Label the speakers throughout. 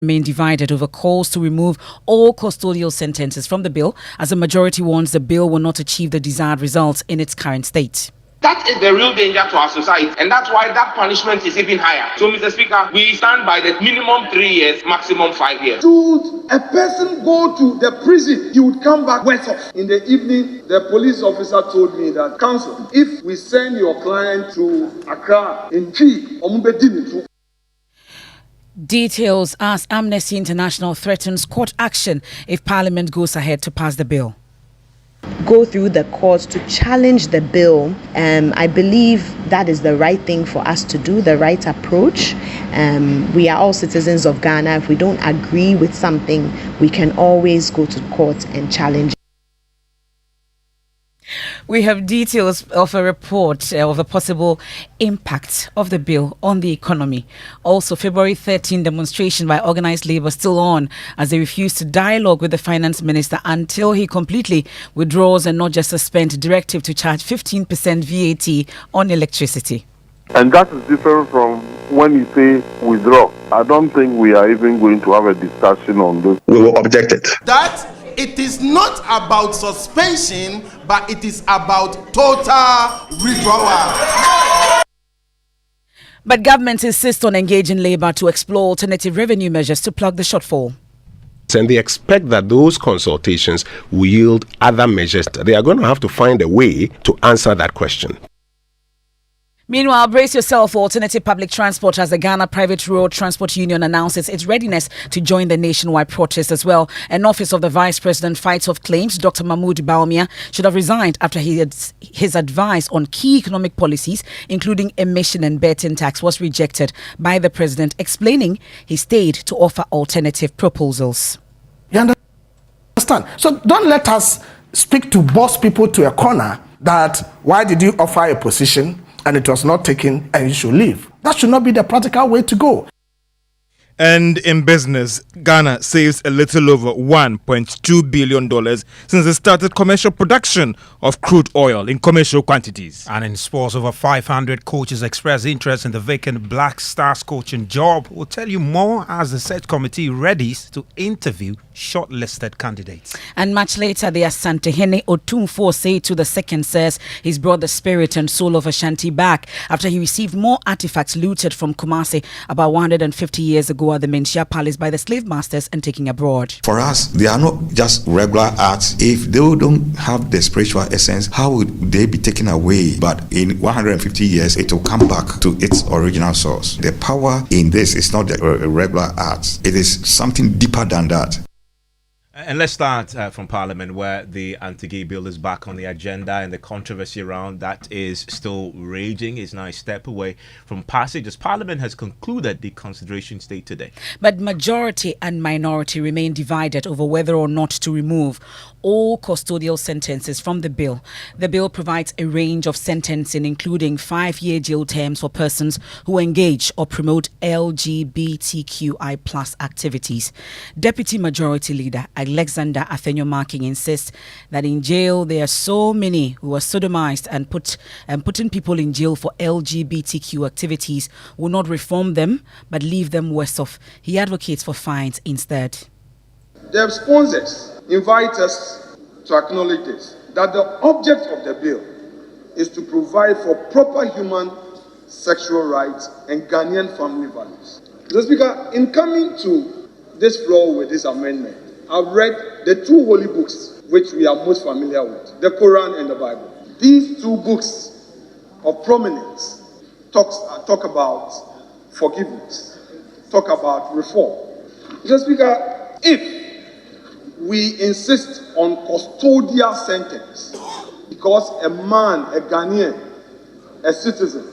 Speaker 1: Remain divided over calls to remove all custodial sentences from the bill, as a majority warns the bill will not achieve the desired results in its current state.
Speaker 2: That is the real danger to our society, and that's why that punishment is even higher. So, Mr. Speaker, we stand by the minimum 3 years, maximum 5 years.
Speaker 3: Should a person go to the prison, he would come back worse off. In the evening, the police officer told me that, counsel, if we send your client to Accra in Chi,
Speaker 1: Details as Amnesty International threatens court action if Parliament goes ahead to pass the bill.
Speaker 4: Go through the courts to challenge the bill. I believe that is the right thing for us to do, the right approach. We are all citizens of Ghana. If we don't agree with something, we can always go to court and challenge.
Speaker 1: We have details of a report of a possible impact of the bill on the economy. Also, February 13 demonstration by organized labor still on as they refuse to dialogue with the finance minister until he completely withdraws and not just suspend directive to charge 15% VAT on electricity.
Speaker 5: And that is different from when you say withdraw. I don't think we are even going to have a discussion on this.
Speaker 6: We will object it.
Speaker 7: That it is not about suspension, but it is about total withdrawal.
Speaker 1: But government insists on engaging labor to explore alternative revenue measures to plug the shortfall.
Speaker 8: And they expect that those consultations will yield other measures. They are going to have to find a way to answer that question.
Speaker 1: Meanwhile, brace yourself for alternative public transport as the Ghana Private Road Transport Union announces its readiness to join the nationwide protest as well. An office of the Vice President fights off claims Dr. Mahmoud Baumia should have resigned after his advice on key economic policies, including emission and betting tax, was rejected by the President, explaining he stayed to offer alternative proposals.
Speaker 9: You understand? So don't let us speak to boss people to a corner that why did you offer a position and it was not taken and you should leave. That should not be the practical way to go.
Speaker 10: And in business, Ghana saves a little over $1.2 billion since it started commercial production of crude oil in commercial quantities.
Speaker 11: And in sports, over 500 coaches express interest in the vacant Black Stars coaching job. We'll tell you more as the search committee readies to interview shortlisted candidates.
Speaker 1: And much later, the Ashanti Hene Otumfo say to the second says he's brought the spirit and soul of Ashanti back after he received more artifacts looted from Kumasi about 150 years ago at the Menchia Palace by the slave masters and taken abroad.
Speaker 12: For us, they are not just regular arts. If they don't have the spiritual essence, how would they be taken away? But in 150 years, it will come back to its original source. The power in this is not the regular arts. It is something deeper than that.
Speaker 13: And let's start from Parliament, where the Anti-Gay Bill is back on the agenda, and the controversy around that is still raging. It's now a step away from passage as Parliament has concluded the consideration stage today.
Speaker 1: But majority and minority remain divided over whether or not to remove all custodial sentences from the bill. The bill provides a range of sentencing, including 5-year jail terms for persons who engage or promote LGBTQI plus activities. Deputy Majority Leader Alexander Afenyo-Marking insists that in jail there are so many who are sodomized, and putting people in jail for LGBTQ activities will not reform them but leave them worse off. He advocates for fines instead.
Speaker 3: The sponsors invite us to acknowledge this, that the object of the bill is to provide for proper human sexual rights and Ghanaian family values. Mr. Speaker, in coming to this floor with this amendment, I've read the two holy books which we are most familiar with, the Quran and the Bible. These two books of prominence talk about forgiveness, talk about reform. Mr. Speaker, if we insist on custodial sentence because a man, a Ghanaian, a citizen,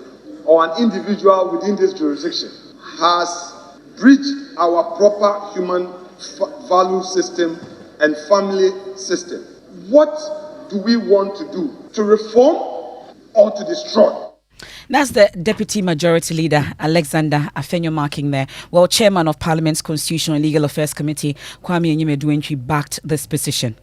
Speaker 3: or an individual within this jurisdiction has breached our proper human value system and family system, what do we want to do? To reform or to destroy?
Speaker 1: That's the Deputy Majority Leader, Alexander Afenyo-Marking there. Well, Chairman of Parliament's Constitutional and Legal Affairs Committee, Kwame Enyimadu-Antwi, backed this position.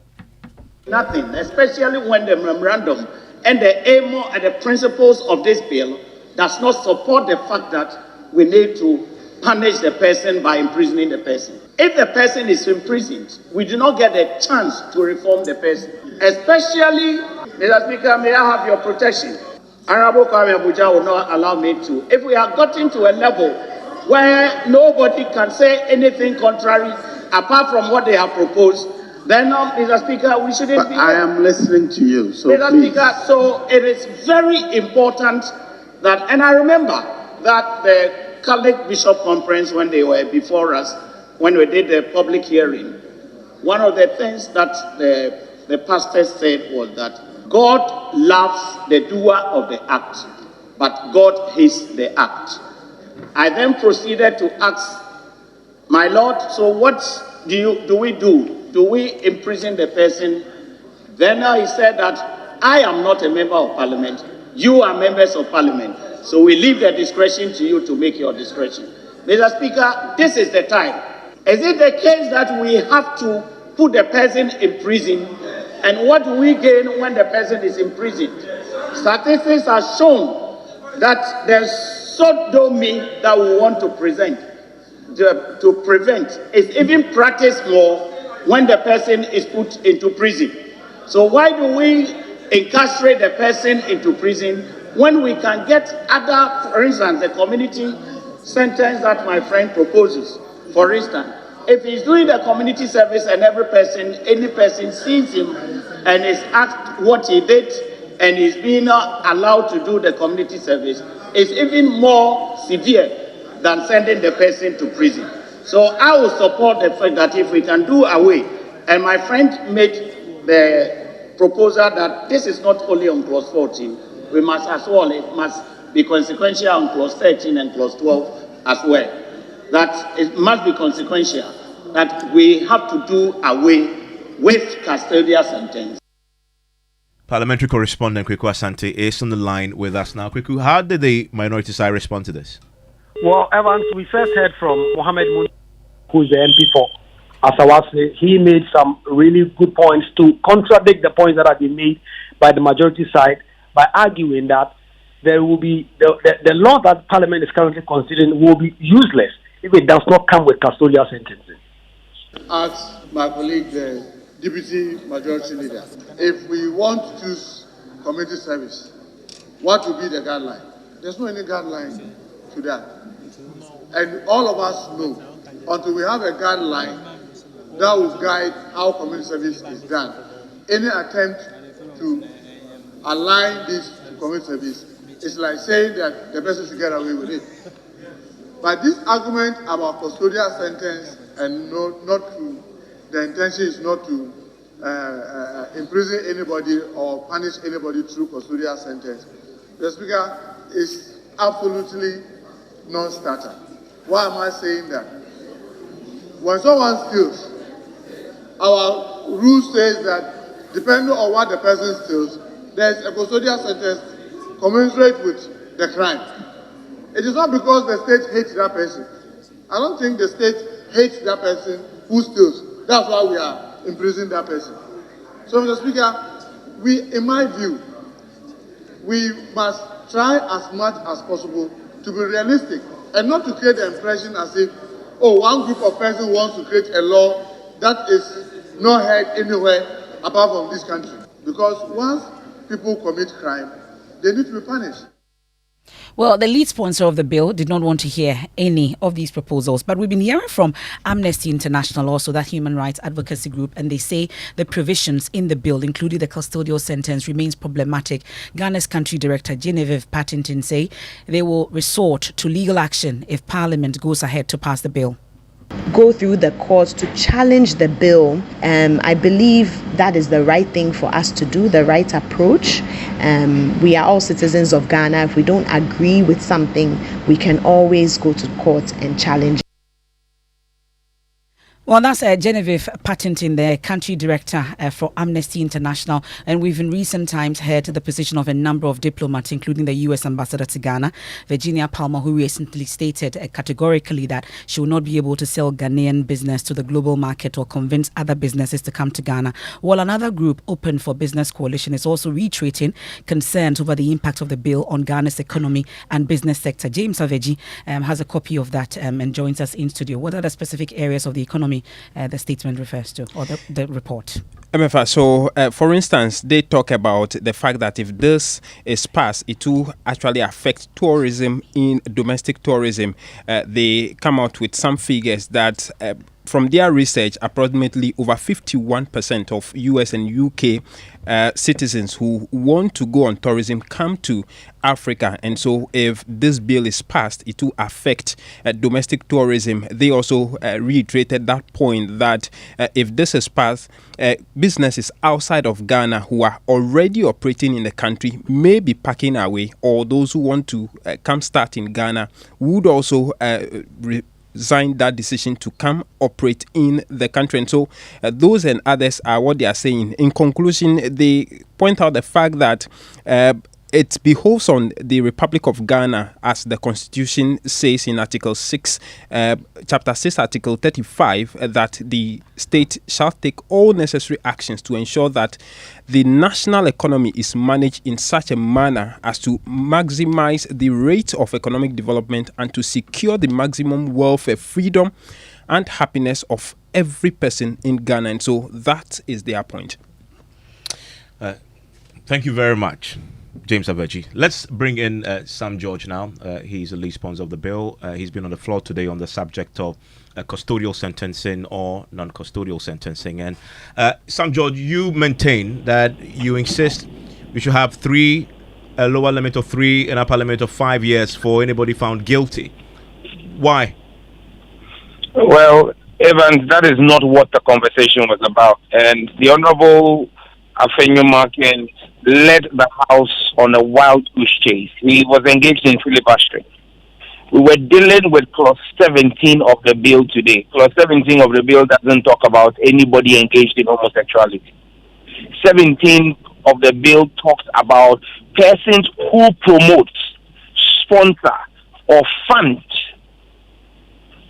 Speaker 14: Nothing, especially when the memorandum and the aim and the principles of this bill does not support the fact that we need to punish the person by imprisoning the person. If the person is imprisoned, we do not get a chance to reform the person. Especially, Mr. Speaker, may I have your protection? Honorable Kwame Abuja will not allow me to. If we have gotten to a level where nobody can say anything contrary apart from what they have proposed, then, Mr. Speaker, we shouldn't be.
Speaker 3: I am listening to you, so
Speaker 14: Mr.
Speaker 3: please.
Speaker 14: Speaker, so it is very important that, and I remember that the Catholic Bishop Conference, when they were before us, when we did the public hearing, one of the things that the pastor said was that God loves the doer of the act, but God hates the act. I then proceeded to ask, my Lord, so what do we do? Do we imprison the person? Then he said that I am not a member of parliament. You are members of parliament. So we leave the discretion to you to make your discretion. Mr. Speaker, this is the time. Is it the case that we have to put the person in prison? And what do we gain when the person is in prison? Statistics have shown that there's sodomy that we want to prevent is even practiced more when the person is put into prison. So why do we incarcerate the person into prison when we can get other, for instance, the community sentence that my friend proposes? For instance, if he's doing the community service and any person sees him and is asked what he did and is being allowed to do the community service, it's even more severe than sending the person to prison. So I will support the fact that if we can do away, and my friend made the proposal that this is not only on clause 14, we must as well, it must be consequential on clause 13 and clause 12 as well. That it must be consequential, that we have to do away with custodial sentence.
Speaker 13: Parliamentary correspondent Kweku Asante is on the line with us now. Kweku, how did the minority side respond to this?
Speaker 6: Well, Evans, we first heard from Mohammed Mun, who is the MP for Asawase. He made some really good points to contradict the points that have been made by the majority side by arguing that there will be the law that Parliament is currently considering will be useless if it does not come with custodial sentencing.
Speaker 3: Ask my colleague, the Deputy Majority Leader, if we want to choose community service, what will be the guideline? There's no any guideline to that. And all of us know, until we have a guideline that will guide how community service is done, any attempt to align this to community service is like saying that the person should get away with it. But this argument about custodial sentence and the intention is not to imprison anybody or punish anybody through custodial sentence, the Speaker, is absolutely non-starter. Why am I saying that? When someone steals, our rule says that depending on what the person steals, there is a custodial sentence commensurate with the crime. It is not because the state hates that person. I don't think the state hates that person who steals. That's why we are imprisoning that person. So, Mr. Speaker, in my view, we must try as much as possible to be realistic and not to create the impression as if, one group of persons wants to create a law that is not heard anywhere apart from this country. Because once people commit crime, they need to be punished.
Speaker 1: Well, the lead sponsor of the bill did not want to hear any of these proposals, but we've been hearing from Amnesty International, also that human rights advocacy group, and they say the provisions in the bill, including the custodial sentence, remains problematic. Ghana's country director, Genevieve Pattington, say they will resort to legal action if Parliament goes ahead to pass the bill.
Speaker 4: Go through the courts to challenge the bill. I believe that is the right thing for us to do, the right approach. We are all citizens of Ghana. If we don't agree with something, we can always go to court and challenge.
Speaker 1: Well, that's Genevieve Pattington, the country director for Amnesty International. And we've in recent times heard the position of a number of diplomats, including the U.S. ambassador to Ghana, Virginia Palmer, who recently stated categorically that she will not be able to sell Ghanaian business to the global market or convince other businesses to come to Ghana. While another group, Open for Business Coalition, is also reiterating concerns over the impact of the bill on Ghana's economy and business sector. James Aveji has a copy of that and joins us in studio. What are the specific areas of the economy the statement refers to, or the report?
Speaker 15: MFA, so for instance, they talk about the fact that if this is passed, it will actually affect tourism in domestic tourism. They come out with some figures that from their research, approximately over 51% of US and UK citizens who want to go on tourism come to Africa. And so if this bill is passed, it will affect domestic tourism. They also reiterated that point that if this is passed, businesses outside of Ghana who are already operating in the country may be packing away, or those who want to come start in Ghana would also resign that decision to come operate in the country. And so those and others are what they are saying. In conclusion, they point out the fact that it behoves on the Republic of Ghana, as the Constitution says in Article 6, Chapter 6, Article 35, that the state shall take all necessary actions to ensure that the national economy is managed in such a manner as to maximize the rate of economic development and to secure the maximum welfare, freedom, and happiness of every person in Ghana. And so that is their point.
Speaker 13: Thank you very much, James Aveji. Let's bring in Sam George now. He's the lead sponsor of the bill. He's been on the floor today on the subject of custodial sentencing or non-custodial sentencing. And Sam George, you maintain that you insist we should have a lower limit of 3 and upper limit of 5 years for anybody found guilty. Why?
Speaker 16: Well, Evans, that is not what the conversation was about. And the Honorable Afenyo-Markin led the House on a wild goose chase. He was engaged in filibustering. We were dealing with clause 17 of the bill today. Clause 17 of the bill doesn't talk about anybody engaged in homosexuality. 17 of the bill talks about persons who promote, sponsor, or fund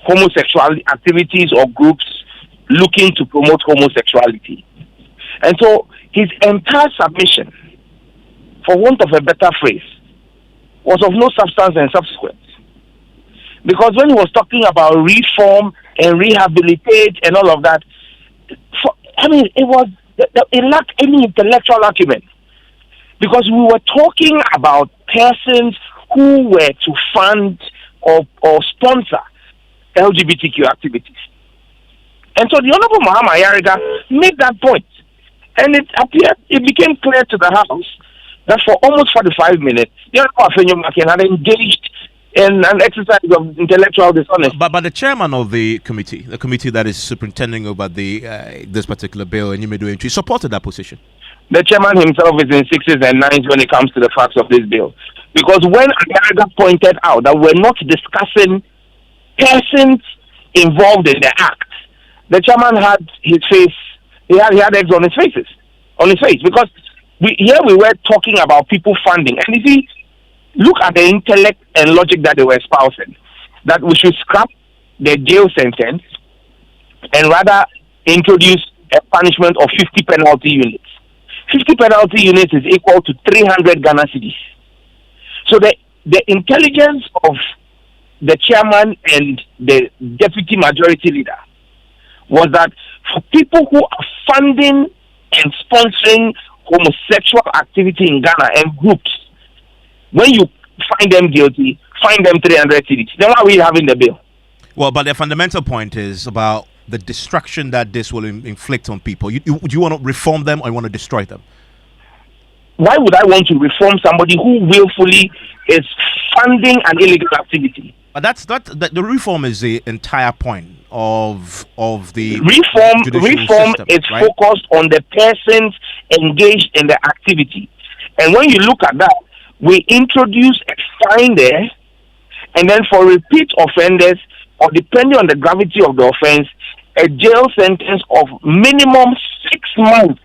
Speaker 16: homosexual activities or groups looking to promote homosexuality. And so his entire submission, for want of a better phrase, was of no substance and subsequence. Because when he was talking about reform and rehabilitate and all of that, it lacked any intellectual acumen. Because we were talking about persons who were to fund or sponsor LGBTQ activities. And so the Honorable Muhammad Yariga made that point. And it became clear to the House that for almost 45 minutes, the Honorable Afenyo-Markin had engaged in an exercise of intellectual dishonesty.
Speaker 13: But the chairman of the committee that is superintending over this particular bill, and Enyimadu, supported that position.
Speaker 16: The chairman himself is in 6s and 9s when it comes to the facts of this bill. Because when Yariga pointed out that we're not discussing persons involved in the act, the chairman had his face, he had eggs on his face, because we were talking about people funding. And if you look at the intellect and logic that they were espousing, that we should scrap the jail sentence and rather introduce a punishment of 50 penalty units. 50 penalty units is equal to 300 Ghana cedis. So the intelligence of the chairman and the deputy majority leader was that for people who are funding and sponsoring homosexual activity in Ghana and groups, when you find them guilty, find them 300 cedis. Then why are we having the bill?
Speaker 13: Well, but the fundamental point is about the destruction that this will inflict on people. Do you want to reform them or you want to destroy them?
Speaker 16: Why would I want to reform somebody who willfully is funding an illegal activity?
Speaker 13: But the reform is the entire point of the
Speaker 16: reform system, is right? Focused on the persons engaged in the activity. And when you look at that, we introduce a fine there, and then for repeat offenders, or depending on the gravity of the offense, a jail sentence of minimum 6 months,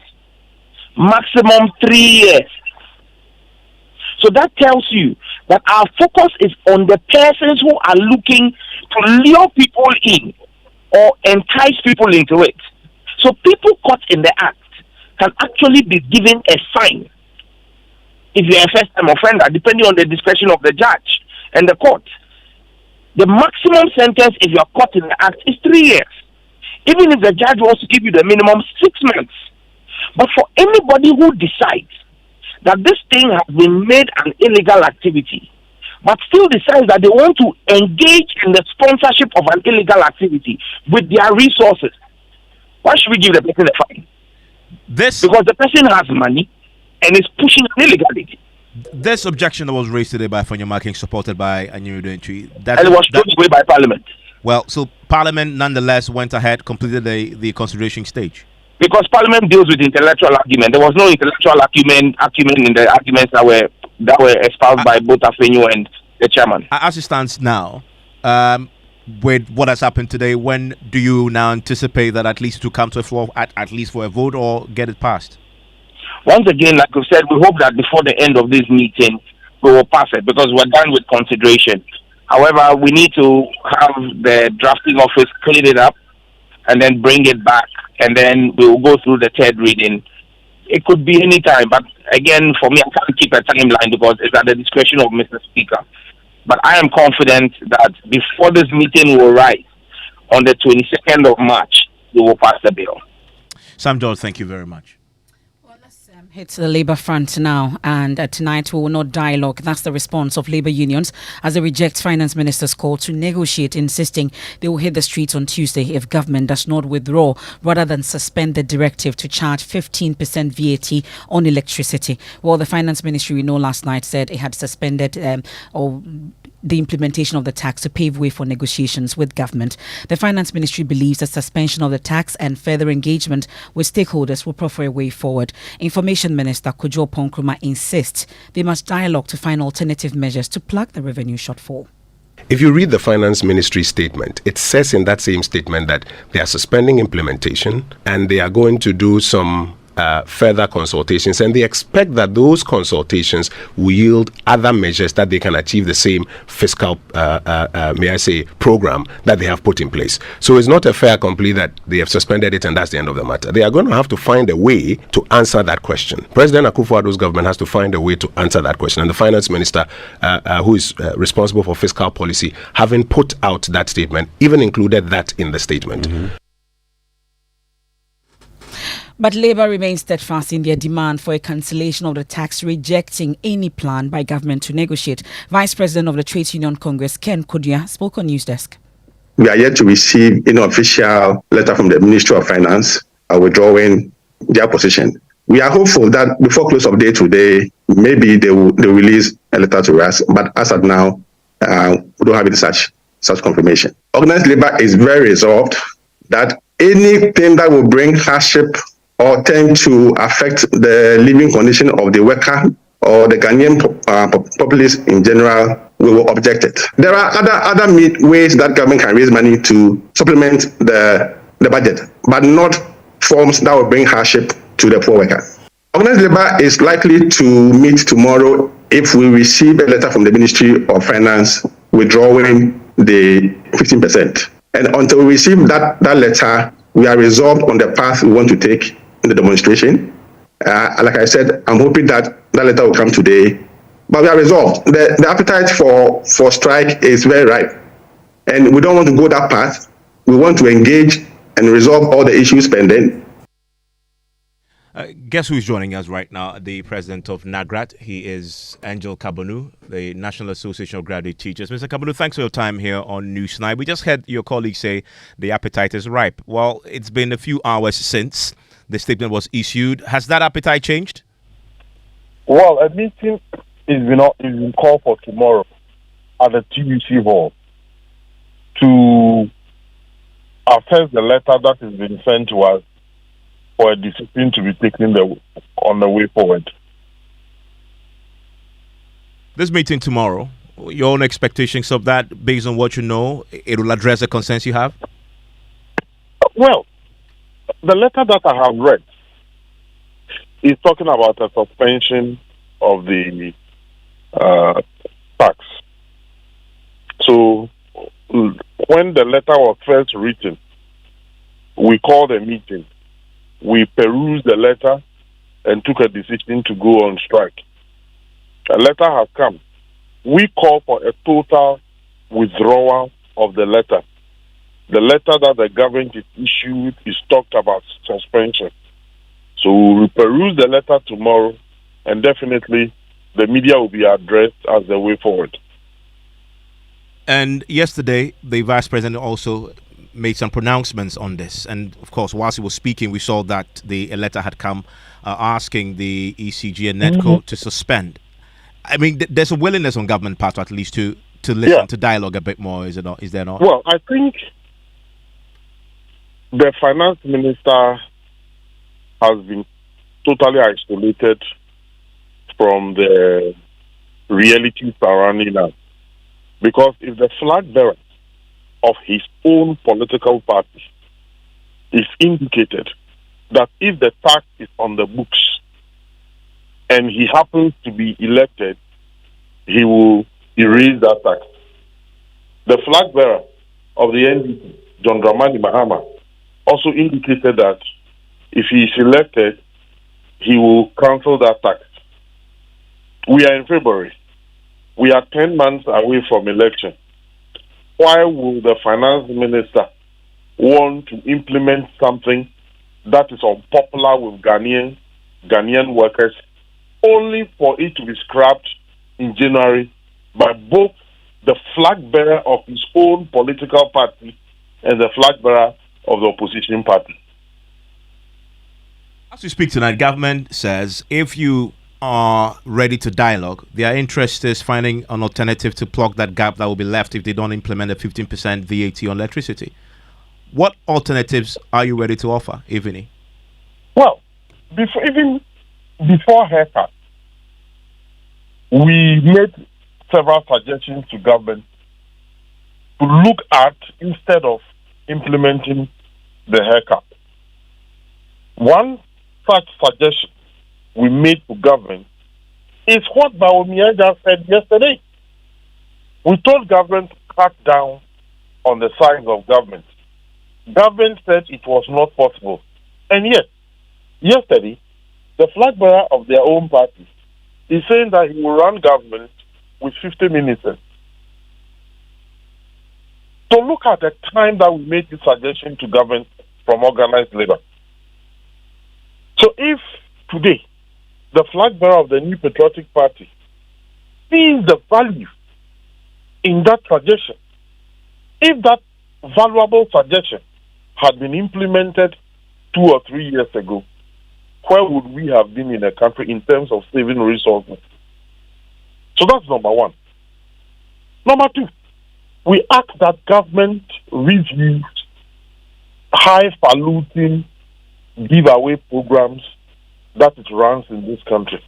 Speaker 16: maximum 3 years. So that tells you that our focus is on the persons who are looking to lure people in or entice people into it. So people caught in the act can actually be given a fine if you're a first-time offender, depending on the discretion of the judge and the court. The maximum sentence if you're caught in the act is 3 years. Even if the judge wants to give you the minimum 6 months. But for anybody who decides that this thing has been made an illegal activity, but still decides that they want to engage in the sponsorship of an illegal activity with their resources, why should we give the person a fine? Because the person has money and is pushing an illegality.
Speaker 13: This objection that was raised today by Fonyo Making, supported by Anyi,
Speaker 16: and it was thrown away by Parliament.
Speaker 13: Well, so Parliament nonetheless went ahead, completed the consideration stage.
Speaker 16: Because Parliament deals with intellectual argument. There was no intellectual acumen in the arguments that were espoused by both Afenyo and the chairman.
Speaker 13: As it stands now, with what has happened today, when do you now anticipate that at least to come to a floor, at least for a vote, or get it passed?
Speaker 16: Once again, like we said, we hope that before the end of this meeting, we will pass it because we're done with consideration. However, we need to have the drafting office clean it up and then bring it back, and then we will go through the third reading. It could be any time, but again, for me, I can't keep a timeline because it's at the discretion of Mr. Speaker. But I am confident that before this meeting will rise on the 22nd of March, we will pass the bill.
Speaker 13: Sam George, thank you very much.
Speaker 1: It's the Labour front now, and tonight we will not dialogue. That's the response of Labour unions as they reject Finance Minister's call to negotiate, insisting they will hit the streets on Tuesday if government does not withdraw rather than suspend the directive to charge 15% VAT on electricity. Well, the Finance Ministry, we know last night, said it had suspended the implementation of the tax to pave way for negotiations with government. The Finance Ministry believes the suspension of the tax and further engagement with stakeholders will proffer a way forward. Information Minister Kojo Ponkruma insists they must dialogue to find alternative measures to plug the revenue shortfall.
Speaker 8: If you read the Finance Ministry statement, it says in that same statement that they are suspending implementation and they are going to do some further consultations, and they expect that those consultations will yield other measures that they can achieve the same fiscal, program that they have put in place. So it's not a fait accompli that they have suspended it and that's the end of the matter. They are going to have to find a way to answer that question. President Akufo-Addo's government has to find a way to answer that question, and the Finance Minister, who is responsible for fiscal policy, having put out that statement, even included that in the statement.
Speaker 1: But Labour remains steadfast in their demand for a cancellation of the tax, rejecting any plan by government to negotiate. Vice President of the Trades Union Congress, Ken Kudia, spoke on Newsdesk.
Speaker 17: We are yet to receive an official letter from the Ministry of Finance withdrawing their position. We are hopeful that before close of day today, maybe they will release a letter to us. But as of now, we don't have any such confirmation. Organized Labour is very resolved that anything that will bring hardship or tend to affect the living condition of the worker or the Ghanaian populace in general, we will object it. There are other ways that government can raise money to supplement the budget, but not forms that will bring hardship to the poor worker. Organized Labour is likely to meet tomorrow if we receive a letter from the Ministry of Finance withdrawing the 15%. And until we receive that letter, we are resolved on the path we want to take in the demonstration. Like I said, I'm hoping that letter will come today, but we are resolved. The appetite for strike is very ripe, and we don't want to go that path. We want to engage and resolve all the issues pending.
Speaker 13: Guess who's joining us right now? The president of NAGRAT. He is Angel Kabonu, the National Association of Graduate Teachers. Mr. Kabonu, thanks for your time here on Newsnight. We just heard your colleague say the appetite is ripe. Well, it's been a few hours since the statement was issued. Has that appetite changed?
Speaker 5: Well, a meeting is been called for tomorrow at the TUC Hall to assess the letter that has been sent to us for a decision to be taken on the way forward.
Speaker 13: This meeting tomorrow, your own expectations of that, based on what you know, it will address the concerns you have?
Speaker 5: Well, the letter that I have read is talking about a suspension of the tax. So when the letter was first written, we called a meeting. We perused the letter and took a decision to go on strike. A letter has come. We call for a total withdrawal of the letter. The letter that the government is issued is talked about suspension. So we will peruse the letter tomorrow, and definitely the media will be addressed as the way forward.
Speaker 13: And yesterday, the vice president also made some pronouncements on this. And of course, whilst he was speaking, we saw that a letter had come asking the ECG and NETCO to suspend. I mean, there's a willingness on government part at least to listen, to dialogue a bit more, is it not? Is there not?
Speaker 5: Well, I think the finance minister has been totally isolated from the reality surrounding us. Because if the flag bearer of his own political party is indicated that if the tax is on the books and he happens to be elected, he will erase that tax. The flag bearer of the NDP, John Dramani Mahama, also indicated that if he is elected, he will cancel that tax. We are in February. We are 10 months away from election. Why will the finance minister want to implement something that is unpopular with Ghanaian workers only for it to be scrapped in January by both the flag bearer of his own political party and the flag bearer of the opposition party?
Speaker 13: As we speak tonight, government says if you are ready to dialogue, their interest is finding an alternative to plug that gap that will be left if they don't implement a 15% VAT on electricity. What alternatives are you ready to offer, if any?
Speaker 5: Well, before haircut, we made several suggestions to government to look at instead of implementing the haircut. One such suggestion we made to government is what Baumia just said yesterday. We told government to cut down on the size of government. Government said it was not possible. And yet, yesterday, the flag bearer of their own party is saying that he will run government with 50 ministers. So look at the time that we made this suggestion to government from organized labor. So if today, the flag bearer of the New Patriotic Party sees the value in that suggestion, if that valuable suggestion had been implemented 2 or 3 years ago, where would we have been in the country in terms of saving resources? So that's number one. Number two, we ask that government review highfalutin giveaway programs that it runs in this country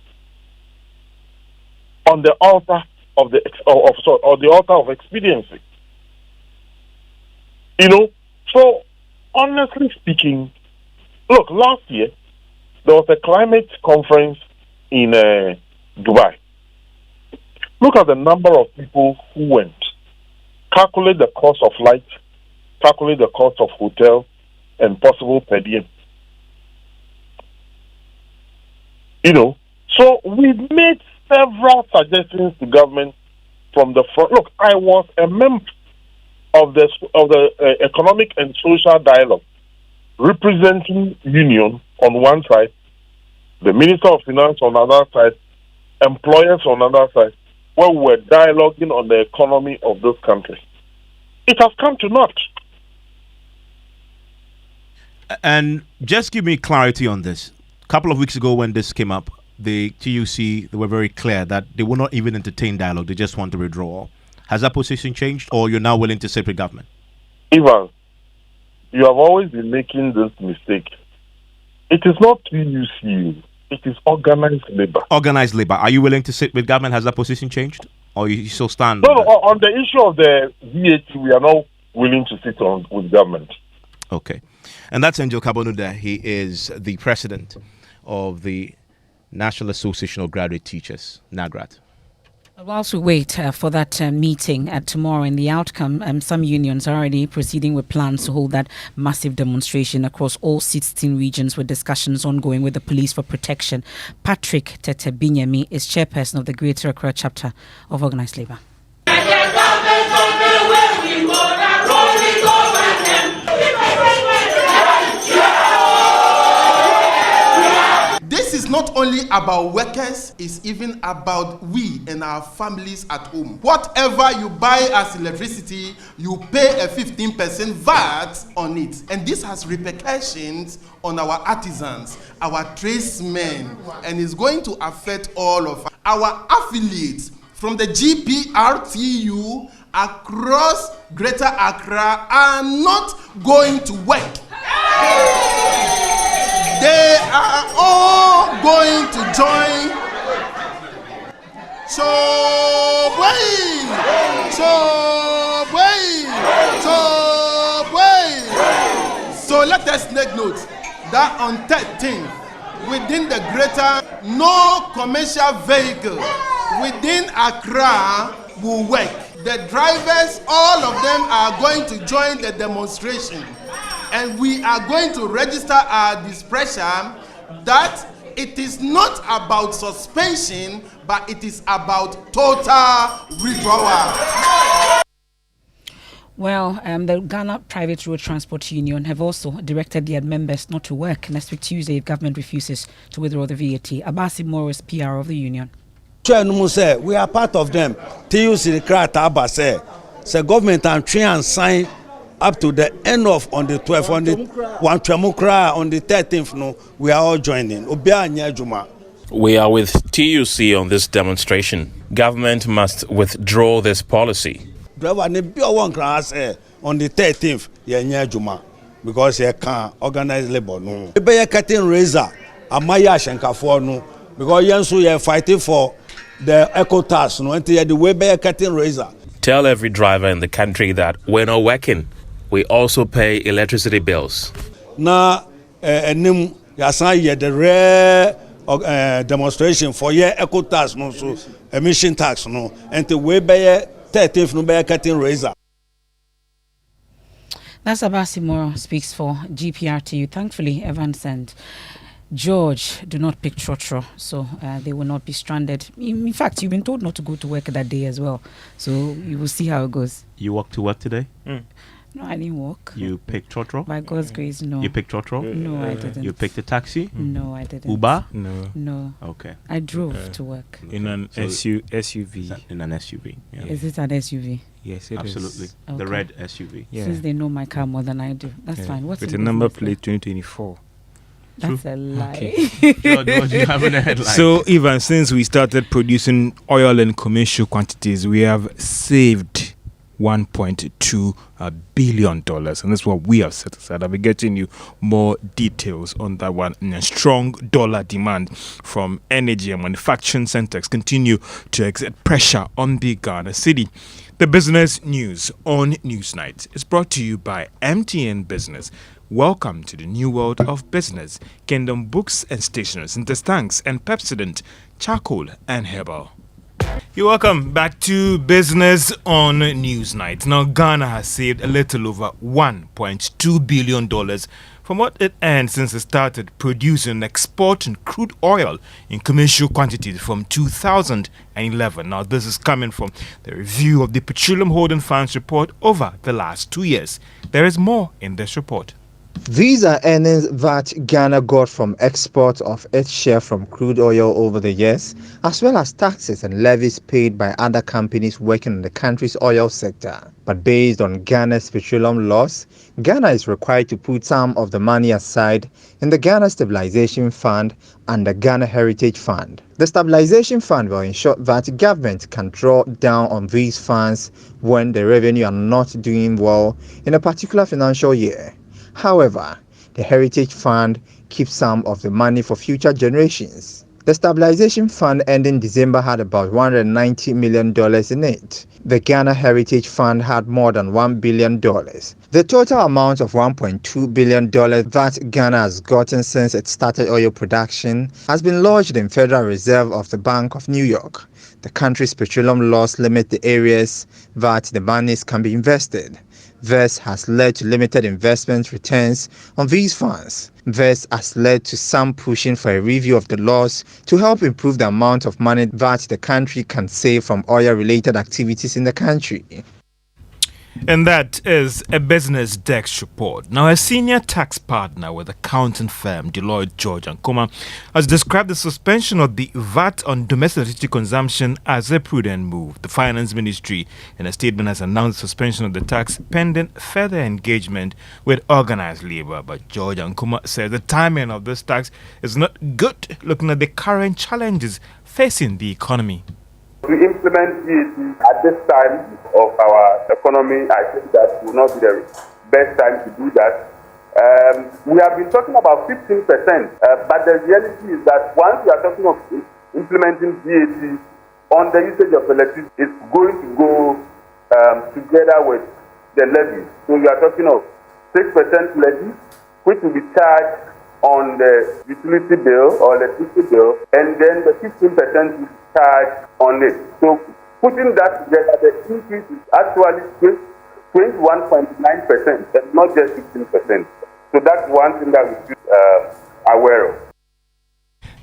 Speaker 5: on the altar of the altar of expediency. So honestly speaking, look, last year there was a climate conference in Dubai. Look at the number of people who went. Calculate the cost of flight, calculate the cost of hotel and possible per diem. So we made several suggestions to government from the front. Look, I was a member of the Economic and Social Dialogue, representing union on one side, the Minister of Finance on the other side, employers on the other side, where we were dialoguing on the economy of this country. It has come to naught.
Speaker 13: And just give me clarity on this. A couple of weeks ago when this came up, the TUC, they were very clear that they will not even entertain dialogue. They just want to withdraw. Has that position changed, or you're now willing to sit with government?
Speaker 5: Ivan, you have always been making this mistake. It is not TUC. It is organized labor.
Speaker 13: Organized labor. Are you willing to sit with government? Has that position changed? Or you still stand?
Speaker 5: No, on the issue of the VAT, we are not willing to sit on with government.
Speaker 13: Okay. And that's Angel Kabonuda. He is the president of the National Association of Graduate Teachers, NAGRAT.
Speaker 1: Whilst we wait for that meeting tomorrow and the outcome, some unions are already proceeding with plans to hold that massive demonstration across all 16 regions with discussions ongoing with the police for protection. Patrick Tete Binyemi is chairperson of the Greater Accra chapter of Organised Labour.
Speaker 7: This is not only about workers, it's even about we and our families at home. Whatever you buy as electricity, you pay a 15% VAT on it. And this has repercussions on our artisans, our tradesmen, and is going to affect all of us. Our affiliates from the GPRTU across Greater Accra are not going to work. They are all going to join. So let us take note that on 13th, within the Greater, no commercial vehicle within Accra will work. The drivers, all of them are going to join the demonstration. And we are going to register our displeasure that it is not about suspension, but it is about total withdrawal.
Speaker 1: Well, the Ghana Private Road Transport Union have also directed their members not to work next week Tuesday if government refuses to withdraw the VAT. Abasi Morris, PR of the union.
Speaker 18: We are part of them. TUC the Krata say government and try and sign up to the end of on the 12th, on the 13th, no, we are all joining.
Speaker 19: We are with TUC on this demonstration. Government must withdraw this policy.
Speaker 18: On the 13th, because you can't organize labor. No, you cutting razor. Amaya Shanka no, because you are fighting for the eco tax. No, and the way by cutting razor.
Speaker 19: Tell every driver in the country that we're not working. We also pay electricity bills.
Speaker 18: Na enim yasan the rare demonstration for your eco tax no so emission tax no and the way by 13th no by cutting razor.
Speaker 1: That's Abasi Moro speaks for GPRTU. Thankfully, Evans and George do not pick Trotro, so they will not be stranded. In fact, you've been told not to go to work that day as well, so you will see how it goes.
Speaker 13: You walked to work today?
Speaker 1: No, I didn't walk.
Speaker 13: You picked Trotro?
Speaker 1: By God's grace, no.
Speaker 13: You picked Trotro?
Speaker 1: No, I didn't.
Speaker 13: You picked a taxi?
Speaker 1: No, I didn't.
Speaker 13: Uber?
Speaker 1: No.
Speaker 13: Okay.
Speaker 1: I drove to work.
Speaker 10: In an SUV.
Speaker 13: In an SUV. Yeah.
Speaker 1: Is it an SUV?
Speaker 10: Yes, it
Speaker 13: Absolutely.
Speaker 10: is.
Speaker 1: Okay.
Speaker 13: The red SUV.
Speaker 10: Yeah.
Speaker 1: Since they know my car more than I do. That's fine. What's
Speaker 10: with
Speaker 1: the
Speaker 10: a number
Speaker 1: business
Speaker 10: plate 2024.
Speaker 1: That's a lie.
Speaker 10: Okay.
Speaker 13: George, you have a headline.
Speaker 10: So, even since we started producing oil in commercial quantities, we have saved $1.2 billion, and that's what we have set aside. I'll be getting you more details on that one. And a strong dollar demand from energy and manufacturing centers continue to exert pressure on the Ghana city. The business news on Newsnight is brought to you by MTN Business. Welcome to the new world of business. Kingdom Books and Stationers, Interstanks and Pepsodent, Charcoal and Herbal. You're welcome back to Business on Newsnight. Now, Ghana has saved a little over $1.2 billion from what it earned since it started producing and exporting crude oil in commercial quantities from 2011. Now, this is coming from the review of the Petroleum Holding Fund's report over the last 2 years. There is more in this report.
Speaker 20: These are earnings that Ghana got from export of its share from crude oil over the years, as well as taxes and levies paid by other companies working in the country's oil sector. But based on Ghana's petroleum laws, Ghana is required to put some of the money aside in the Ghana Stabilization Fund and the Ghana Heritage Fund. The Stabilization Fund will ensure that government can draw down on these funds when the revenue are not doing well in a particular financial year. However, the Heritage Fund keeps some of the money for future generations. The stabilization fund ending December had about $190 million in it. The Ghana Heritage Fund had more than $1 billion. The total amount of $1.2 billion that Ghana has gotten since it started oil production has been lodged in Federal Reserve of the Bank of New York. The country's petroleum laws limit the areas that the monies can be invested. This has led to limited investment returns on these funds. This has led to some pushing for a review of the laws to help improve the amount of money that the country can save from oil-related activities in the country.
Speaker 10: And that is a Business Desk report. Now, a senior tax partner with accounting firm Deloitte George Ankoma has described the suspension of the VAT on domestic electricity consumption as a prudent move. The Finance Ministry, in a statement, has announced suspension of the tax pending further engagement with organized labor. But George Ankoma says the timing of this tax is not good, looking at the current challenges facing the economy.
Speaker 21: To implement VAT at this time of our economy, I think that will not be the best time to do that. We have been talking about 15%, but the reality is that once we are talking of implementing VAT on the usage of electricity, it's going to go together with the levy. So we are talking of 6% levy, which will be charged on the utility bill or electricity bill, and then the 15% will be charged on it. So putting that together, the increase is actually 21.9% and not just 15%. So that's one thing that we should be aware of.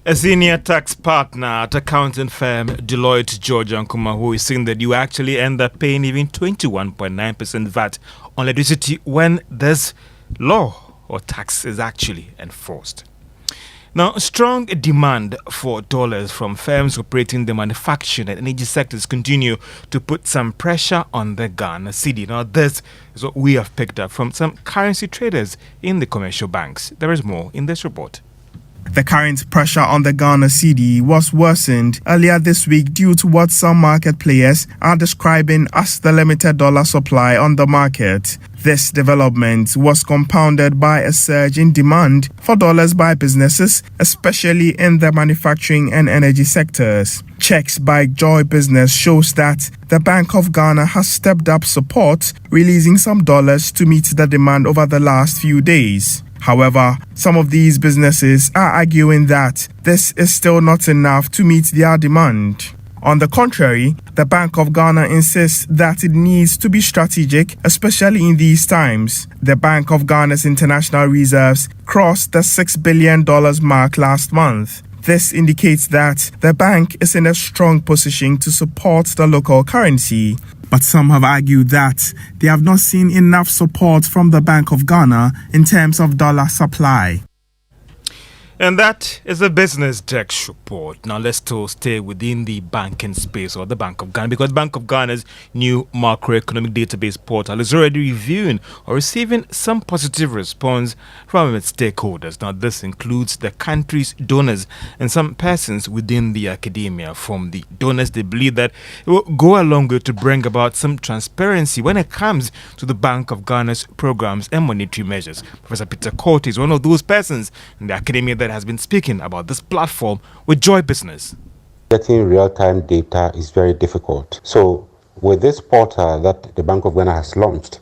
Speaker 10: A senior tax partner at accounting firm Deloitte George Ankoma, who is saying that you actually end up paying even 21.9% VAT on electricity when this law or tax is actually enforced. Now, strong demand for dollars from firms operating the manufacturing and energy sectors continue to put some pressure on the Ghana cedi. Now, this is what we have picked up from some currency traders in the commercial banks. There is more in this report.
Speaker 22: The current pressure on the Ghana cedi was worsened earlier this week due to what some market players are describing as the limited dollar supply on the market. This development was compounded by a surge in demand for dollars by businesses, especially in the manufacturing and energy sectors. Checks by Joy Business shows that the Bank of Ghana has stepped up support, releasing some dollars to meet the demand over the last few days. However, some of these businesses are arguing that this is still not enough to meet their demand. On the contrary, the Bank of Ghana insists that it needs to be strategic, especially in these times. The Bank of Ghana's international reserves crossed the $6 billion mark last month. This indicates that the bank is in a strong position to support the local currency. But some have argued that they have not seen enough support from the Bank of Ghana in terms of dollar supply.
Speaker 10: And that is a Business Desk report. Now let's still stay within the banking space or the Bank of Ghana, because Bank of Ghana's new macroeconomic database portal is already reviewing or receiving some positive response from its stakeholders. Now this includes the country's donors and some persons within the academia. From the donors, they believe that it will go a long way to bring about some transparency when it comes to the Bank of Ghana's programs and monetary measures. Professor Peter Court is one of those persons in the academia that has been speaking about this platform with Joy Business.
Speaker 23: Getting real-time data is very difficult. So with this portal that the Bank of Ghana has launched,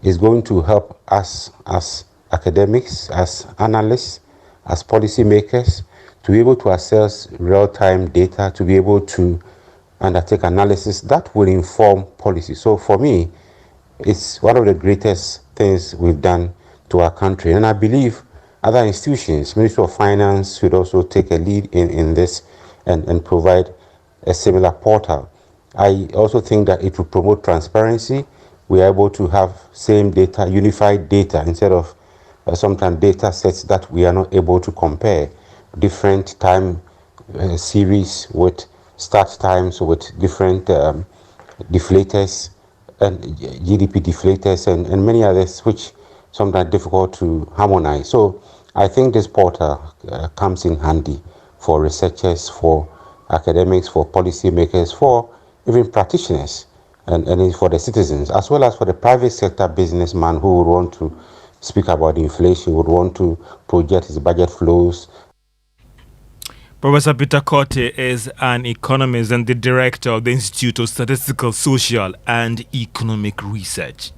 Speaker 23: is going to help us as academics, as analysts, as policymakers, to be able to access real-time data, to be able to undertake analysis that will inform policy. So for me, it's one of the greatest things we've done to our country. And I believe other institutions, Ministry of Finance, should also take a lead in this and provide a similar portal. I also think that it will promote transparency. We are able to have same data, unified data, instead of sometimes data sets that we are not able to compare. Different time series with start times, with different deflators, and GDP deflators, and many others, which sometimes difficult to harmonize. So I think this portal comes in handy for researchers, for academics, for policymakers, for even practitioners, and for the citizens, as well as for the private sector businessman who would want to speak about inflation, would want to project his budget flows.
Speaker 10: Professor Peter Korte is an economist and the director of the Institute of Statistical, Social and Economic Research.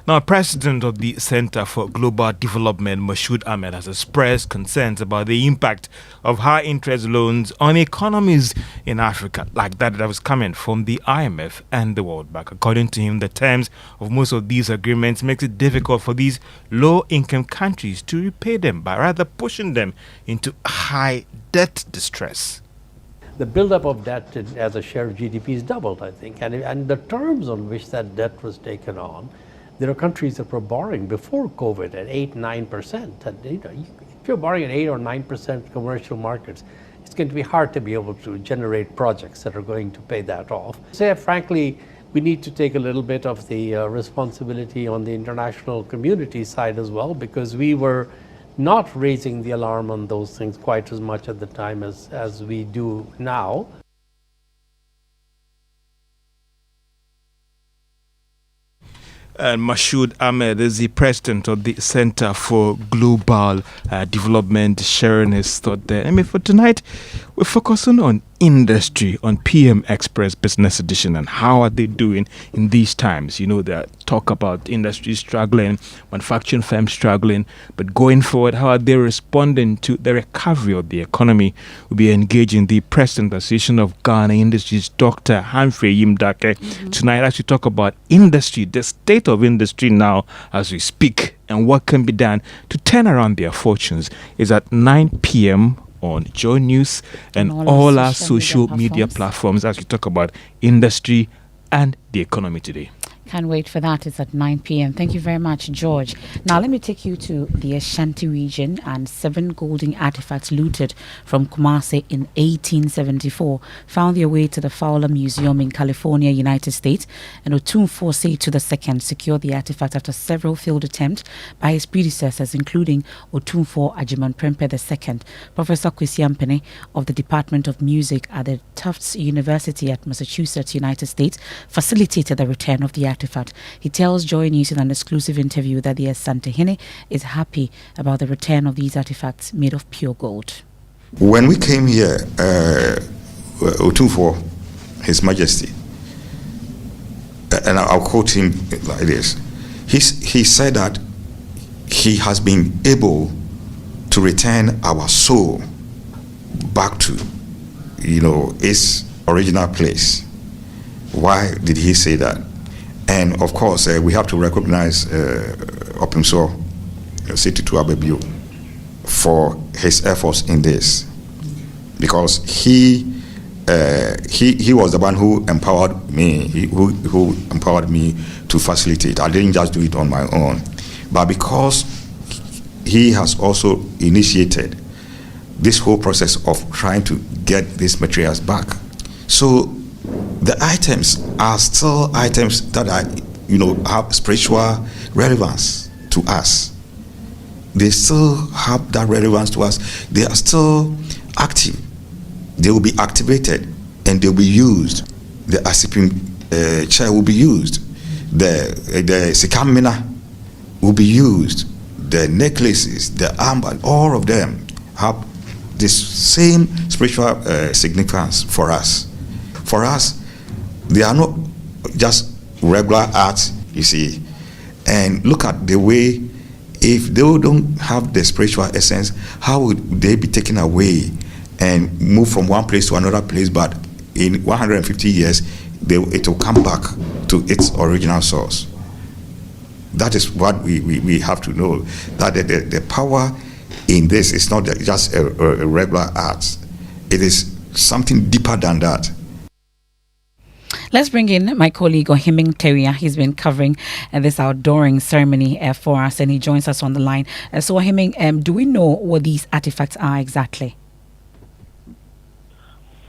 Speaker 10: Now, President of the Center for Global Development, Mashood Ahmed, has expressed concerns about the impact of high interest loans on economies in Africa, like that was coming from the IMF and the World Bank. According to him, the terms of most of these agreements makes it difficult for these low-income countries to repay them, by rather pushing them into high debt distress.
Speaker 2: The buildup of debt as a share of GDP is doubled, I think, and the terms on which that debt was taken on. There are countries that were borrowing before COVID at 8-9%. And if you're borrowing at 8 or 9% commercial markets, it's going to be hard to be able to generate projects that are going to pay that off. So frankly, we need to take a little bit of the responsibility on the international community side as well, because we were not raising the alarm on those things quite as much at the time as we do now.
Speaker 10: And Mashood Ahmed is the president of the Center for Global Development, sharing his thought there. I mean, for tonight, we're focusing on industry, on PM Express Business Edition, and how are they doing in these times. You know, they talk about industry struggling, manufacturing firms struggling, but going forward, how are they responding to the recovery of the economy? We'll be engaging the President Association of Ghana Industries, Dr. Humphrey Yimdake, tonight as we talk about industry, the state of industry now as we speak, and what can be done to turn around their fortunes. Is at 9 p.m. on Joy News and all our social media platforms as we talk about industry and the economy today.
Speaker 1: Can't wait for that. It's at 9 p.m. Thank you very much, George. Now, let me take you to the Ashanti region, and 7 golden artifacts looted from Kumasi in 1874 found their way to the Fowler Museum in California, United States, and Otumfuo Seitu II secured the artifact after several failed attempts by his predecessors, including Otumfuo Ajimanprempe II. Professor Kwesi Ampene of the Department of Music at the Tufts University at Massachusetts, United States, facilitated the return of the artifact. He tells Joy News in an exclusive interview that the Asantehene is happy about the return of these artifacts made of pure gold.
Speaker 12: When we came here, Otumfuo, His Majesty, and I'll quote him like this, he said that he has been able to return our soul back to, its original place. Why did he say that? And of course, we have to recognize Otumfuo Seitu Abebio for his efforts in this, because he was the one who empowered me, who empowered me to facilitate. I didn't just do it on my own, but because he has also initiated this whole process of trying to get these materials back. So the items are still items that are, have spiritual relevance to us. They still have that relevance to us. They are still active. They will be activated and they will be used. The Asipim chair will be used. The Sikamina will be used. The necklaces, the armband, all of them have this same spiritual significance for us. For us, they are not just regular art, you see. And look at the way, if they don't have the spiritual essence, how would they be taken away and move from one place to another place? But in 150 years, it will come back to its original source. That is what we have to know, that the power in this is not just a regular art. It is something deeper than that.
Speaker 1: Let's bring in my colleague Ohiming Teria. He's been covering this outdooring ceremony for us, and he joins us on the line. So Ohiming, do we know what these artifacts are exactly?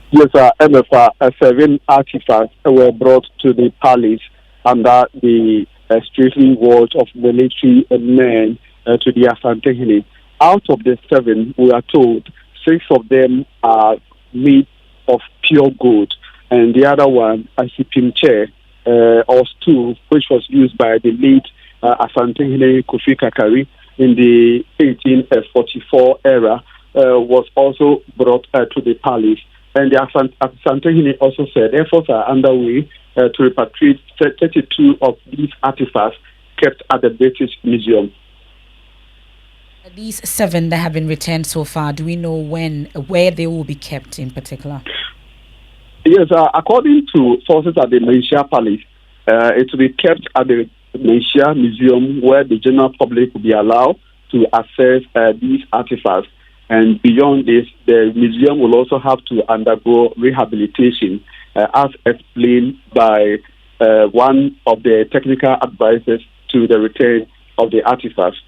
Speaker 9: Yes, MFR, 7 artifacts were brought to the palace under the strictly watch of military men to the Asantehene. Out of the 7, we are told 6 of them are made of pure gold, and the other one, a Asipim chair or stool, which was used by the late Asantehene Kofi Kakari in the 1844 era, was also brought to the palace. And the Ashanti also said efforts are underway to repatriate 32 of these artifacts kept at the British Museum.
Speaker 1: These 7 that have been returned so far, do we know where they will be kept in particular?
Speaker 9: Yes, according to sources at the Malaysia Palace, it will be kept at the Malaysia Museum, where the general public will be allowed to access these artifacts. And beyond this, the museum will also have to undergo rehabilitation, as explained by one of the technical advisors to the return of the artifacts.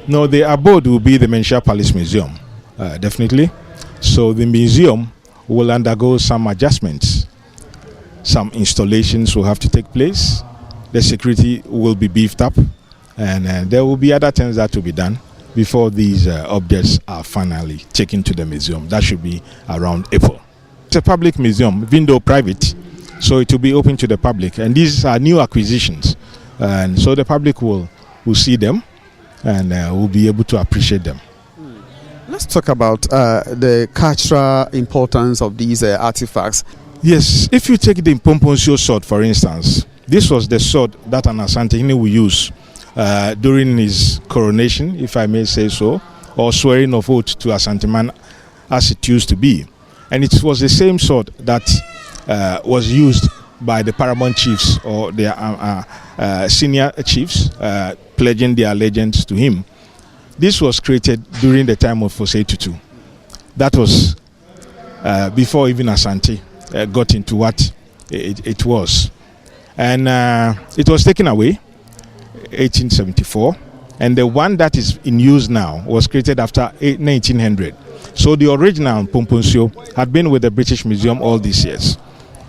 Speaker 6: No, the abode will be the Malaysia Palace Museum, definitely. So the museum will undergo some adjustments. Some installations will have to take place. The security will be beefed up, and there will be other things that will be done before these objects are finally taken to the museum. That should be around April. It's a public museum, even though private, so it will be open to the public. And these are new acquisitions, and so the public will see them and will be able to appreciate them.
Speaker 11: Let's talk about the cultural importance of these artifacts.
Speaker 6: Yes, if you take the Mpomponsio sword, for instance, this was the sword that an Ashanti will use during his coronation, if I may say so, or swearing of oath to Ashanti man, as it used to be. And it was the same sword that was used by the paramount chiefs or their senior chiefs, pledging their allegiance to him. This was created during the time of Osei Tutu. That was before even Ashanti got into what it was. And it was taken away 1874, and the one that is in use now was created after 1900. So the original Mpomponsio had been with the British Museum all these years.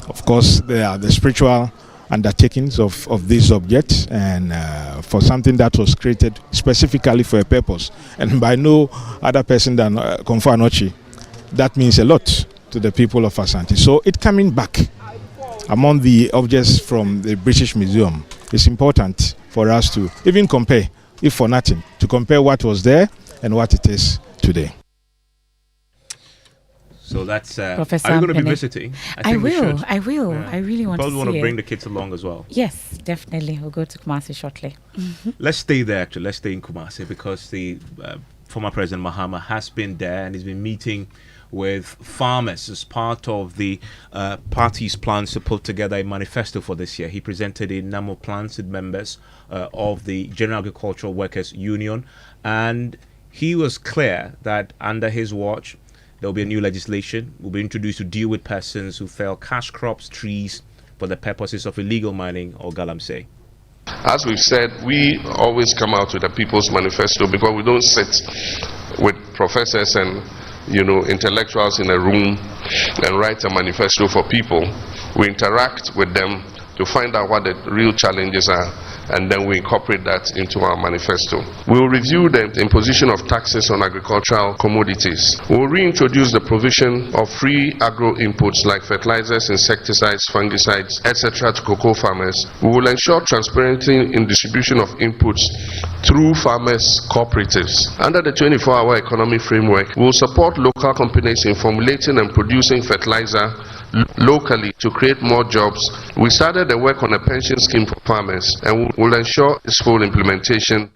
Speaker 6: Of course, there are the spiritual undertakings of these objects, and for something that was created specifically for a purpose, and by no other person than Komfo Anokye. That means a lot to the people of Ashanti. So it coming back among the objects from the British Museum is important for us to even compare, if for nothing, to compare what was there and what it is today.
Speaker 13: So that's.
Speaker 1: Professor
Speaker 13: are you going to be
Speaker 1: Penny?
Speaker 13: visiting?
Speaker 1: I will.
Speaker 13: Yeah.
Speaker 1: I really want to see
Speaker 13: Probably want to
Speaker 1: it.
Speaker 13: bring the kids along as well.
Speaker 1: Yes, definitely. We'll go to Kumasi shortly.
Speaker 13: Let's stay there, actually. Let's stay in Kumasi because the former President Mahama has been there and he's been meeting with farmers as part of the party's plans to put together a manifesto for this year. He presented a number of plans with members of the General Agricultural Workers Union, and he was clear that under his watch, there will be a new legislation will be introduced to deal with persons who fell cash crops, trees, for the purposes of illegal mining or galamsey.
Speaker 14: As we've said, we always come out with a People's Manifesto because we don't sit with professors and intellectuals in a room and write a manifesto for people. We interact with them to find out what the real challenges are, and then we incorporate that into our manifesto. We will review the imposition of taxes on agricultural commodities. We will reintroduce the provision of free agro inputs like fertilizers, insecticides, fungicides, etc. to cocoa farmers. We will ensure transparency in distribution of inputs through farmers' cooperatives. Under the 24-hour economy framework, we will support local companies in formulating and producing fertilizer locally to create more jobs. We started the work on a pension scheme for farmers and will ensure its full implementation.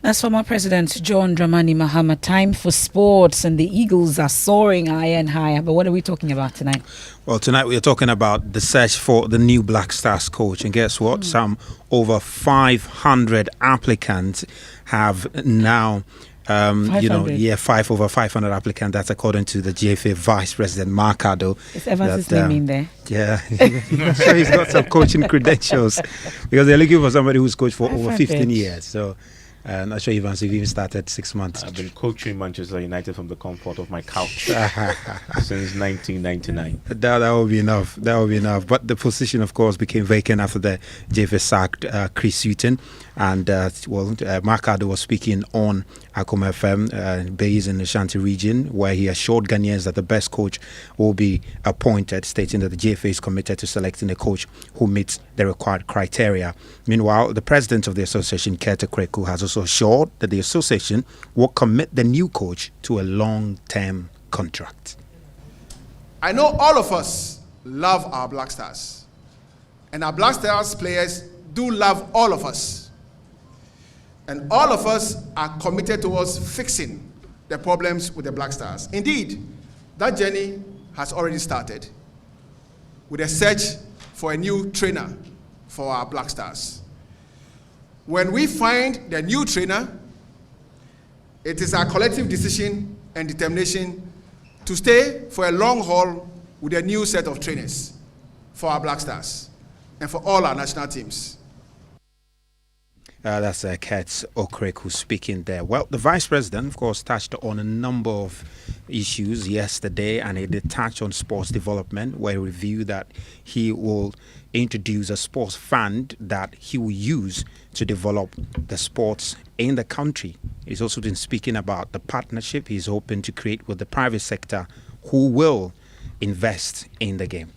Speaker 1: That's former President John Dramani Mahama. Time for sports, and the Eagles are soaring higher and higher. But what are we talking about tonight?
Speaker 24: Well, tonight we are talking about the search for the new Black Stars coach. And guess what? Some over 500 applicants have now... 500 applicants. That's according to the GFA Vice President Mark Addo.
Speaker 1: Is Evans' name in there?
Speaker 24: Yeah, I'm sure he's got some coaching credentials because they're looking for somebody who's coached for over 15 years. So I'm not sure Evans even started 6 months.
Speaker 13: I've been coaching Manchester United from the comfort of my couch since 1999.
Speaker 24: That will be enough. That will be enough. But the position, of course, became vacant after the JFA sacked Chris Sutton. And, Mark Addo was speaking on Akom FM, based in the Ashanti region, where he assured Ghanaians that the best coach will be appointed, stating that the JFA is committed to selecting a coach who meets the required criteria. Meanwhile, the president of the association, Kete Kreku, has also assured that the association will commit the new coach to a long-term contract.
Speaker 7: I know all of us love our Black Stars, and our Black Stars players do love all of us. And all of us are committed towards fixing the problems with the Black Stars. Indeed, that journey has already started with a search for a new trainer for our Black Stars. When we find the new trainer, it is our collective decision and determination to stay for a long haul with a new set of trainers for our Black Stars and for all our national teams.
Speaker 24: That's Kurt Okrek who's speaking there. Well, the Vice President, of course, touched on a number of issues yesterday, and he did touch on sports development, where he reviewed that he will introduce a sports fund that he will use to develop the sports in the country. He's also been speaking about the partnership he's hoping to create with the private sector who will invest in the game.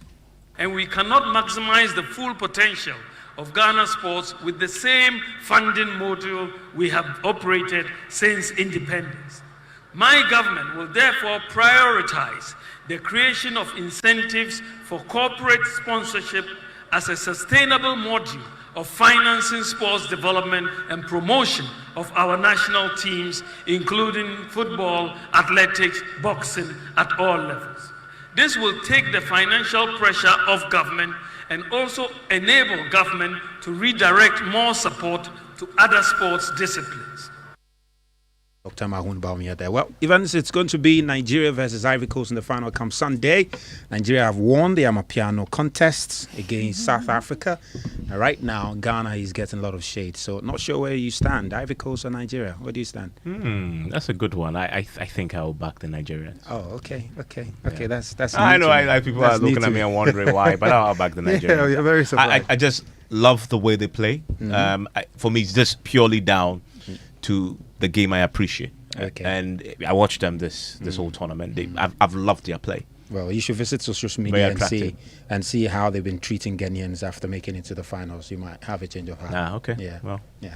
Speaker 3: And we cannot maximize the full potential of Ghana sports with the same funding model we have operated since independence. My government will therefore prioritize the creation of incentives for corporate sponsorship as a sustainable module of financing sports development and promotion of our national teams, including football, athletics, boxing at all levels. This will take the financial pressure off government and also enable government to redirect more support to other sports disciplines.
Speaker 24: Dr. Mahmoud Baumia there. Well, Evans, it's going to be Nigeria versus Ivory Coast in the final come Sunday. Nigeria have won the Amapiano contest against South Africa. Right now, Ghana is getting a lot of shade. So not sure where you stand, Ivory Coast or Nigeria. Where do you stand?
Speaker 13: That's a good one. I think I'll back the Nigerians.
Speaker 24: Oh, okay. Yeah. That's.
Speaker 13: I know. People are looking at me and wondering why, but I'll back the Nigerians.
Speaker 24: Yeah, you're very surprised.
Speaker 13: I just love the way they play. For me, it's just purely down to the game I appreciate.
Speaker 24: Okay.
Speaker 13: And I watched them this whole tournament. I've loved their play.
Speaker 24: Well, you should visit social media and see how they've been treating Ghanaians after making it to the finals. You might have a change of heart.
Speaker 13: Okay.
Speaker 24: Yeah.
Speaker 13: Well,
Speaker 24: yeah.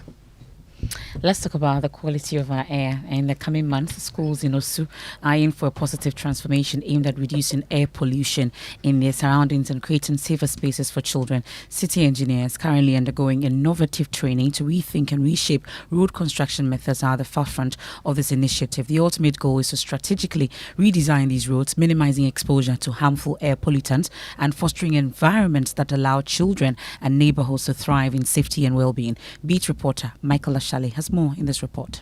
Speaker 1: Let's talk about the quality of our air. In the coming months, schools in Osu are in for a positive transformation aimed at reducing air pollution in their surroundings and creating safer spaces for children. City engineers currently undergoing innovative training to rethink and reshape road construction methods are at the forefront of this initiative. The ultimate goal is to strategically redesign these roads, minimizing exposure to harmful air pollutants and fostering environments that allow children and neighborhoods to thrive in safety and well-being. Beat reporter Michael Ashanti has more in this report.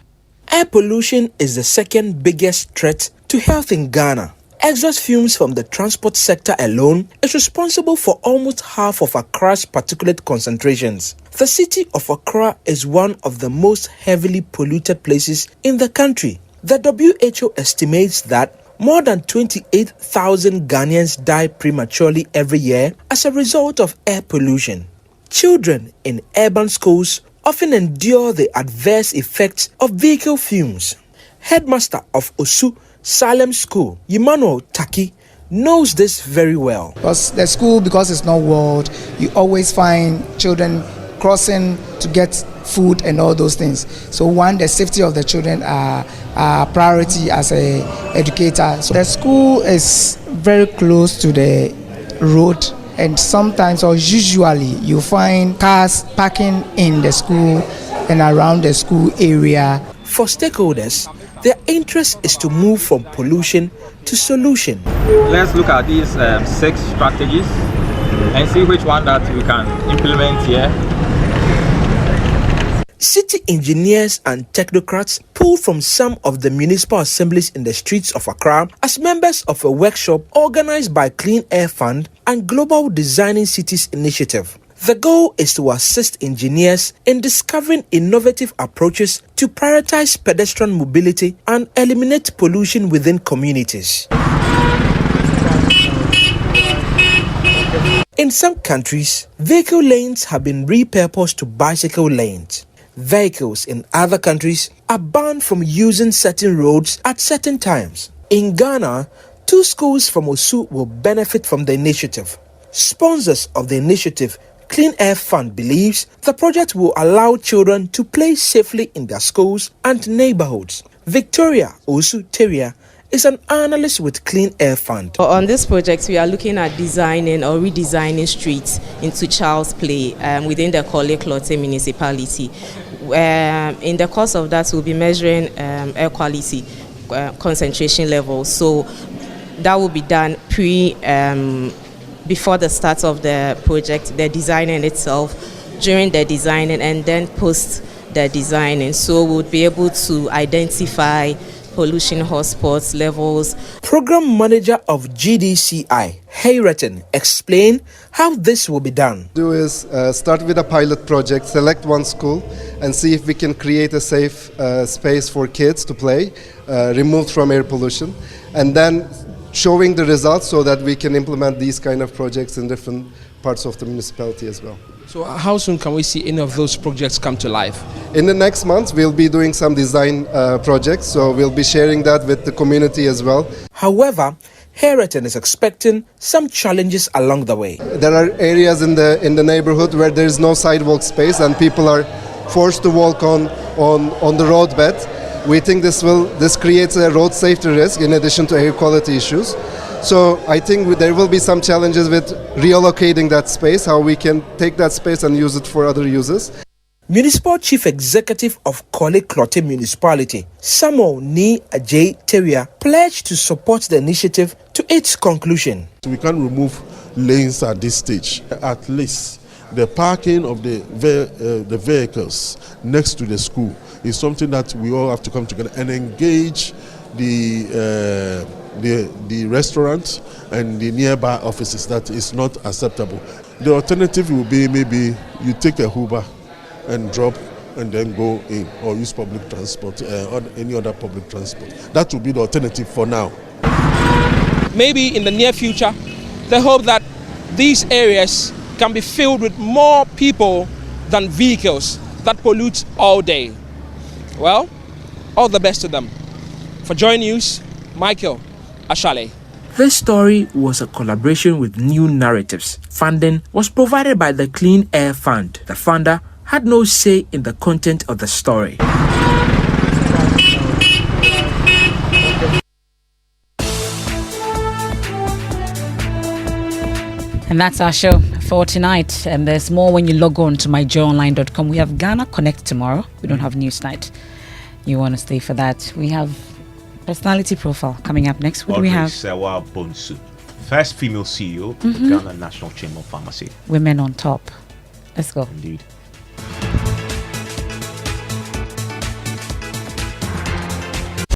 Speaker 4: Air pollution is the second biggest threat to health in Ghana. Exhaust fumes from the transport sector alone is responsible for almost half of Accra's particulate concentrations. The city of Accra is one of the most heavily polluted places in the country. The WHO estimates that more than 28,000 Ghanaians die prematurely every year as a result of air pollution. Children in urban schools often endure the adverse effects of vehicle fumes. Headmaster of Osu Salem School, Emmanuel Taki, knows this very well.
Speaker 15: Because the school, because it's not walled, you always find children crossing to get food and all those things. So one, the safety of the children are priority as a educator. So the school is very close to the road, and sometimes or usually you find cars parking in the school and around the school area.
Speaker 4: For stakeholders, their interest is to move from pollution to solution.
Speaker 16: Let's look at these 6 strategies and see which one that we can implement here.
Speaker 4: City engineers and technocrats pulled from some of the municipal assemblies in the streets of Accra as members of a workshop organized by Clean Air Fund and Global Designing Cities Initiative. The goal is to assist engineers in discovering innovative approaches to prioritize pedestrian mobility and eliminate pollution within communities. In some countries, vehicle lanes have been repurposed to bicycle lanes. Vehicles in other countries are banned from using certain roads at certain times. In Ghana, 2 schools from Osu will benefit from the initiative. Sponsors of the initiative Clean Air Fund believes the project will allow children to play safely in their schools and neighborhoods. Victoria Osu-Teria is an analyst with Clean Air Fund.
Speaker 5: On this project, we are looking at designing or redesigning streets into child's play within the Korle-Klottey municipality. In the course of that, we'll be measuring air quality concentration levels. So that will be done before the start of the project, the designing itself, during the designing, and then post the designing. So we'll be able to identify pollution hotspots levels.
Speaker 4: Program Manager of GDCI, Hayreton, explained how this will be done.
Speaker 8: Do is start with a pilot project, select one school, and see if we can create a safe space for kids to play, removed from air pollution, and then showing the results so that we can implement these kind of projects in different parts of the municipality as well.
Speaker 17: So how soon can we see any of those projects come to life?
Speaker 8: In the next month, we'll be doing some design projects, so we'll be sharing that with the community as well.
Speaker 4: However, Hayreton is expecting some challenges along the way.
Speaker 8: There are areas in the neighborhood where there is no sidewalk space and people are forced to walk on the roadbed. We think this creates a road safety risk in addition to air quality issues. So I think there will be some challenges with reallocating that space, how we can take that space and use it for other uses.
Speaker 4: Municipal Chief Executive of Korle-Klottey Municipality, Samuel Ni Ajay Teria, pledged to support the initiative to its conclusion.
Speaker 19: We can't remove lanes at this stage. At least the parking of the vehicles next to the school is something that we all have to come together and engage the restaurant and the nearby offices. That is not acceptable. The alternative will be maybe you take a Uber and drop and then go in, or use public transport or any other public transport. That will be the alternative for now.
Speaker 17: Maybe in the near future, they hope that these areas can be filled with more people than vehicles that pollute all day. Well, all the best to them. For Joy News, Michael Ashale.
Speaker 4: This story was a collaboration with New Narratives. Funding was provided by the Clean Air Fund. The funder had no say in the content of the story.
Speaker 1: And that's our show for tonight. And there's more when you log on to myjoyonline.com. We have Ghana Connect tomorrow. We don't have News Night. You want to stay for that. We have Personality Profile coming up next. What do we have?
Speaker 13: Sewa Bonsu, first female CEO of the Ghana National Chamber of Pharmacy.
Speaker 1: Women on top. Let's go.
Speaker 13: Indeed.